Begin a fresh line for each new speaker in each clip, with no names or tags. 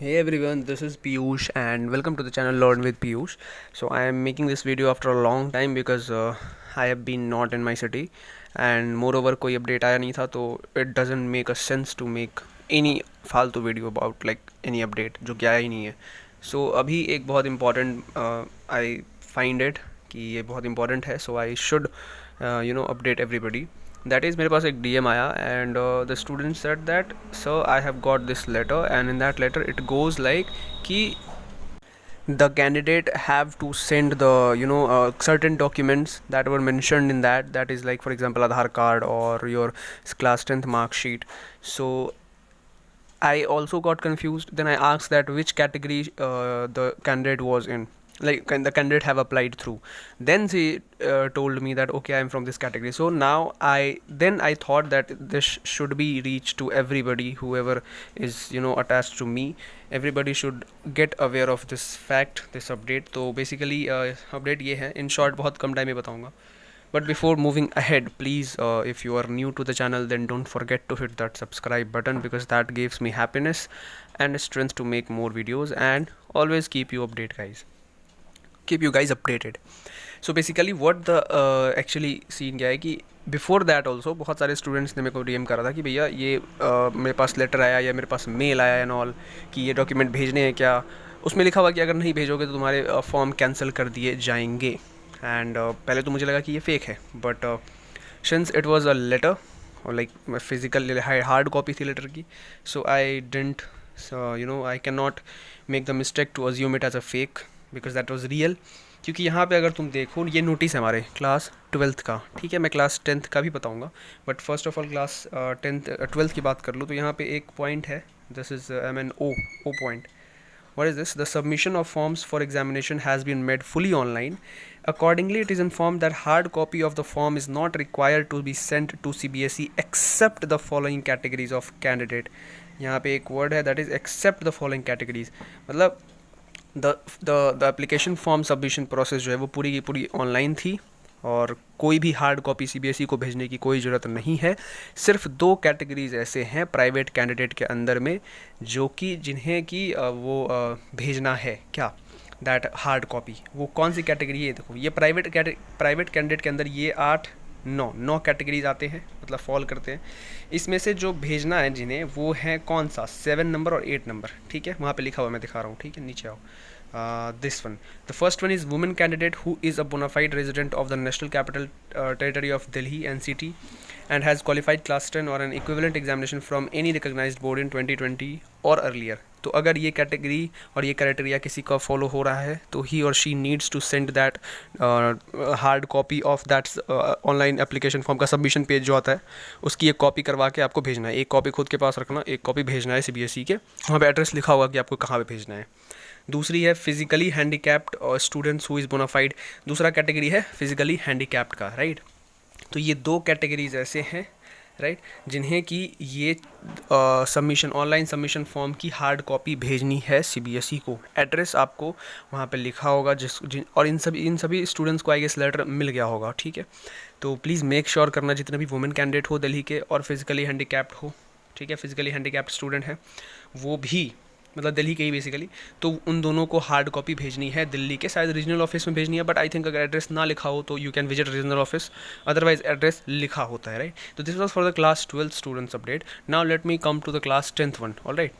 Hey everyone, this is Piyush and welcome to the channel Learn with Piyush. So I am making this video after a long time because I have been not in my city and moreover कोई update आया नहीं था तो it doesn't make a sense to make any फालतू video about like any update जो कि आया ही नहीं है. So अभी एक बहुत important I find it कि ये बहुत important है so I should update everybody. That is मेरे पास एक DM आया and the student said that sir I have got this letter and in that letter it goes like कि the candidate have to send the certain documents that were mentioned in that is like for example Aadhaar card or your class 10th mark sheet. So I also got confused. Then I asked that which category the candidate was in, like can the candidate have applied through. Then she told me that okay, I am from this category. So now I thought that this should be reached to everybody, whoever is attached to me. Everybody should get aware of this fact, this update. तो basically update ये है, in short बहुत कम time में बताऊंगा. But before moving ahead, please if you are new to the channel, then don't forget to hit that subscribe button because that gives me happiness and strength to make more videos and always keep you updated. So basically what the actually scene क्या है कि before that also बहुत सारे students ने मेरे को DM करा था कि भैया ये मेरे पास लेटर आया या मेरे पास मेल आया एंड ऑल कि ये डॉक्यूमेंट भेजने हैं क्या. उसमें लिखा हुआ कि अगर नहीं भेजोगे तो तुम्हारे फॉर्म कैंसिल कर दिए जाएंगे. एंड पहले तो मुझे लगा कि ये फेक है, but since it was a letter और लाइक फिजिकल हार्ड कॉपी थी लेटर की, so I didn't I can not make the mistake to assume it as a fake because that was real. क्योंकि यहाँ पे अगर तुम देखो ये नोटिस है हमारे क्लास 12th का, ठीक है. मैं क्लास 10th का भी बताऊँगा, but first of all class 12th की बात कर लूँ तो यहाँ पे एक पॉइंट है. This is MNO point. What is this? The submission of forms for examination has been made fully online. Accordingly, it is informed that hard copy of the form is not required to be sent to CBSE except the following categories of candidate. यहाँ पे एक word है that is except the following categories. मतलब the application form submission process जो है वो पूरी की पूरी ऑनलाइन थी और कोई भी हार्ड कॉपी CBSE को भेजने की कोई ज़रूरत नहीं है. सिर्फ 2 कैटेगरीज ऐसे हैं प्राइवेट कैंडिडेट के अंदर में जो कि जिन्हें कि वो भेजना है क्या, दैट हार्ड कॉपी. वो कौन सी कैटेगरी है? देखो ये प्राइवेट कैंडिडेट के अंदर ये 9 कैटेगरीज आते हैं, मतलब फॉल करते हैं. इसमें से जो भेजना है जिन्हें वो है कौन सा, 7 नंबर और 8 नंबर, ठीक है. वहाँ पे लिखा हुआ मैं दिखा रहा हूँ, ठीक है, नीचे आओ. This one. The first one is woman candidate who is a bona fide resident of the National Capital Territory of Delhi NCT and has qualified class 10 or an equivalent examination from any recognized board in 2020 or earlier. तो अगर ये category और ये criteria किसी का follow हो रहा है तो ही और she needs to send that hard copy of that online application form का सबमिशन पेज जो आता है उसकी एक कॉपी करवा के आपको भेजना है. एक कॉपी खुद के पास रखना, एक कॉपी भेजना है CBSE के. वहाँ पे एड्रेस लिखा होगा कि आपको कहाँ पे भेजना है. दूसरी है फिजिकली हैंडीकैप्ड और स्टूडेंट्स हु इज़ बोनाफाइड. दूसरा कैटेगरी है फिजिकली हैंडीकैप्ड का, राइट. तो ये 2 कैटेगरीज ऐसे हैं, राइट, जिन्हें कि ये सबमिशन ऑनलाइन सबमिशन फॉर्म की हार्ड कॉपी भेजनी है CBSE को. एड्रेस आपको वहाँ पे लिखा होगा और इन सभी स्टूडेंट्स को आई गेस लेटर मिल गया होगा, ठीक है. तो प्लीज़ मेक श्योर करना जितने भी वुमेन कैंडिडेट हो दिल्ली के और फिजिकली हैंडीकैप्ड हो, ठीक है, फिजिकली हैंडीकैप्ड स्टूडेंट हैं वो भी, मतलब दिल्ली के ही बेसिकली, तो उन दोनों को हार्ड कॉपी भेजनी है दिल्ली के शायद रीजनल ऑफिस में भेजनी है. बट आई थिंक अगर एड्रेस ना लिखा हो तो you can visit regional office, otherwise address लिखा होता है, राइट. तो this was for the class 12th students update. Now let me come to the class 10th one. All right,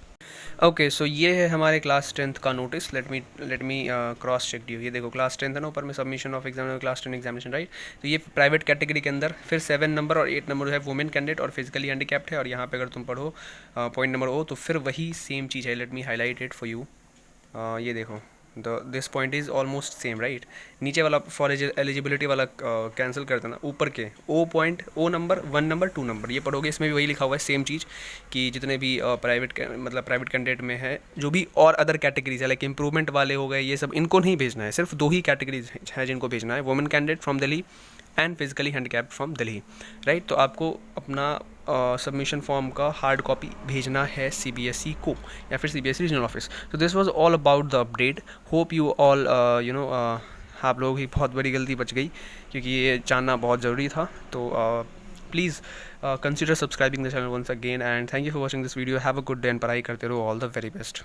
okay. So ये है हमारे क्लास 10th का notice. Let me cross check you. ये देखो क्लास 10th है ना, ऊपर में submission of exam class 10 examination, right. तो ये प्राइवेट कैटेगरी के अंदर फिर 7 नंबर और 8 नंबर है वुमेन कैंडिडेट और फिजिकली हैंडीकैप्ड है. और यहाँ पे अगर तुम पढ़ो पॉइंट नंबर O तो फिर वही सेम चीज़ है. Let me highlight it for you. ये देखो this point is almost same, right. नीचे वाला फॉर एलिजिबिलिटी वाला कैंसिल कर देना. ऊपर के O नंबर 1 नंबर 2 नंबर ये पढ़ोगे, इसमें भी वही लिखा हुआ है सेम चीज़ कि जितने भी प्राइवेट कैंडिडेट में है जो भी और अदर कैटेगरीज है लाइक इंप्रूवमेंट वाले हो गए, ये सब इनको नहीं भेजना है. सिर्फ 2 ही कैटेगरीज हैं जिनको भेजना है, women candidate from Delhi and physically handicapped from Delhi, right. तो आपको अपना सबमिशन फॉर्म का हार्ड कॉपी भेजना है CBSE को या फिर CBSE रीजनल ऑफिस. तो this was all about the update. Hope you all आप लोग ही बहुत बड़ी गलती बच गई क्योंकि ये जानना बहुत ज़रूरी था. तो please consider subscribing the channel once again and thank you for watching this video. Have a good day and पढ़ाई करते रहो. All the very best.